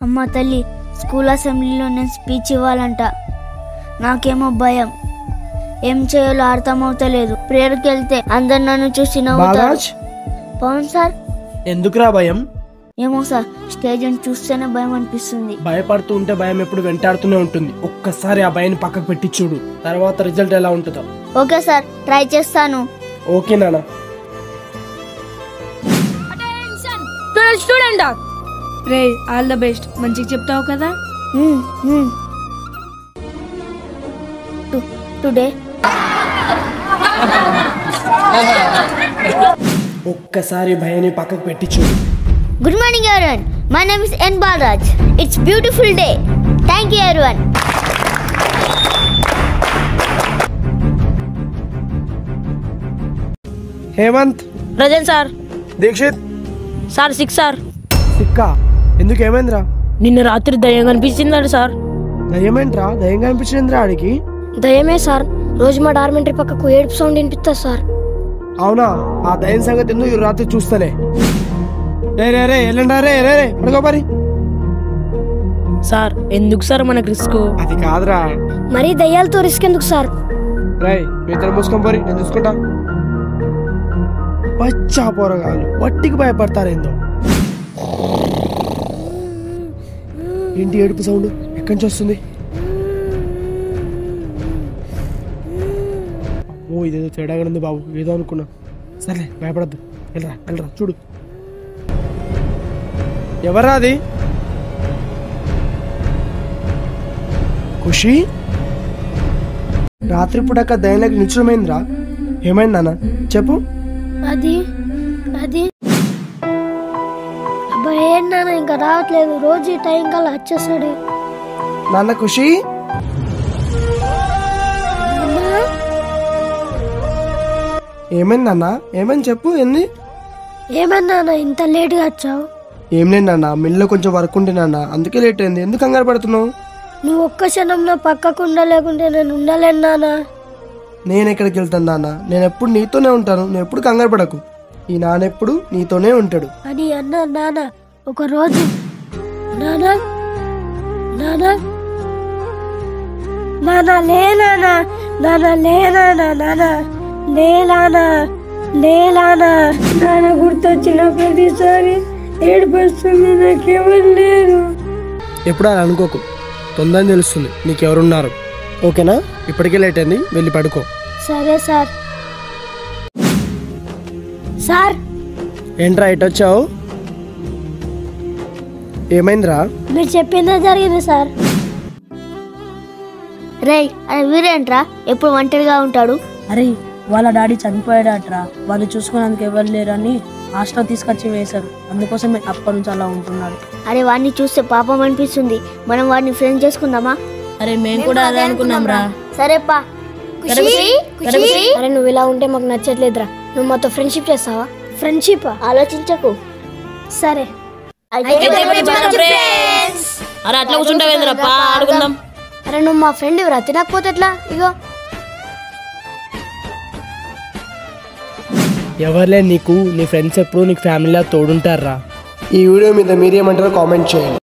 అమ్మ తల్లి, స్కూల్ అసెంబ్లీలో నేను స్పీచ్ ఇవ్వాలంట. నాకేమో భయం, ఏం చేయాలో అర్థమవుతలేదు. ప్రేయర్కి వెళ్తే అందరు నన్ను చూసి నవ్వుతారు. పవన్ సార్, ఎందుకురా భయం? ఏమో సార్, స్టేజ్ చూస్తేనే భయం అనిపిస్తుంది. భయపడుతూ ఉంటే భయం ఎప్పుడు వెంటాడుతూనే ఉంటుంది. ఒక్కసారి ఆ భయాన్ని పక్కకు పెట్టి చూడు, తర్వాత రిజల్ట్ ఎలా ఉంటుందో. ఓకే సార్, ట్రై చేస్తాను. ఓకే నాన్న. Student ray, all the best. మంచిగా చెప్తావు కదా. టుడే ఒక్కసారి భయాన్ని పక్కకు పెట్టి చూడు. Good morning everyone. My name is N. Balraj. It's beautiful day. Thank you everyone. Hemanth. Present sir. Dikshit. Sir 6 sir. సిక్కా? ఎందుకు, ఏమైందిరా? నిన్న రాత్రి దయ్యం కనిపించిందండి సార్. దయ్యమేంట్రా? దయ్యం కనిపించిందిరా ఆడికి? దయ్యమే సార్. రోజు మా డార్మెంటరీ పక్కకు ఏడుపు సౌండ్ వినిపిస్తుంది సార్. అవునా? ఆ దయ్యం సంగతి ఎందుకు ఈ రాత్రి చూస్తలే. రే రే రే వెళ్ళండి. రే రే రే పడుకో మరి. సార్ ఎందుకు సార్ మనకు రిస్క్? అది కాదురా. మరి దయ్యాలతో రిస్క్ ఎందుకు సార్? రై, మీ ఇద్దరు మూసుకొని పోరి, నేను చూసుకుంటా. పచ్చా పోరగాలు వట్టికి భయపడతారేందో. ఏంటి ఏడుపు సౌండ్? ఎక్కడి నుంచి వస్తుంది? ఓ, ఇదేదో తేడాగా ఉంది బాబు, ఏదో అనుకున్నా. సరే భయపడద్దు, వెళ్ళరా వెళ్ళరా. చూడు, ఎవరా అది? ఖుషి, రాత్రి పూటక దయలోకి నిశ్చయమైందిరా. ఏమైంది నాన్న, చెప్పు. అది అబ్బాయి ఏంటన్నా ఇంకా రావట్లేదు. రోజు ఈ టైం కల్లా వచ్చేస్తాడు. నాన్న ఖుషి, ఏమైంది నాన్న? ఏమైంది చెప్పు. ఏంది? ఏమన్నా ఇంత లేట్గా వచ్చావు? ఏం లేదు నాన్న, మిల్లో కొంచెం వర్క్ ఉంటే నాన్న, అందుకే లేట్ అయింది. ఎందుకు కంగారు పడుతున్నావు? నువ్వు ఒక్క క్షణంలో పక్కకు ఉండలేకుంటే నేను ఉండలేను నాన్న. నేను ఎక్కడికి వెళ్తాను నాన్న? నేను ఎప్పుడు నీతోనే ఉంటాను, నువ్వు ఎప్పుడు కంగారు పడకు. ఈ నాన్నెప్పుడు నీతోనే ఉంటాడు అని అన్నా నాన్న. ఒక రోజు నాన్న నాన్న నాన్న లేనా, నాన్న లేనా, నాన్న లేలానా, లేలానా. నాన్న గుర్తొచ్చిన ప్రతిసారి ఏడుపొస్తుంది. నాకెవరు లేరు. ఎప్పుడు అలా అనుకోకు, తొందరగా తెలుస్తుంది నీకెవరున్నారు. ఓకేనా? ఇప్పటికే లేట్ అయింది, వెళ్ళి పడుకో. సరే సార్. సార్, ఏంట్రా ఇటు వచ్చావు? ఏమైందిరా? మీరు చెప్పిందే జరిగింది సార్. రే, అది వీరేంట్రా ఎప్పుడు ఒంటరిగా ఉంటాడు? అరే, వాళ్ళ డాడీ చనిపోయాడట్రా. వాళ్ళు చూసుకున్నందుకు ఎవరు లేరని హాస్టల్ తీసుకొచ్చి వేశారు. అందుకోసమే అప్పటి నుంచి అలా ఉంటున్నాడు. అరే, వాడిని చూస్తే పాపం అనిపిస్తుంది. మనం వాడిని ఫ్రెండ్ చేసుకుందామా? అరే, మేము కూడా అదే అనుకున్నాం రా. సరేపా. అరే, నువ్వు ఇలా ఉంటే మాకు నచ్చట్లేదురా. నువ్వు మాతో ఫ్రెండ్షిప్ చేస్తావా? ఫ్రెండ్షిప్ ఆలోచించకు. సరే, అరే అట్లా కూర్చుంటావేంద్రా, పా ఆడుకుందాం. అరే, నువ్వు మా ఫ్రెండ్ ఇవరా, తినకపోతే ఎట్లా? ఇగో. ఎవరులే నీకు, నీ ఫ్రెండ్స్ ఎప్పుడు నీకు ఫ్యామిలీలా తోడుంటారా. ఈ వీడియో మీద మీరేమంటారో కామెంట్ చేయండి.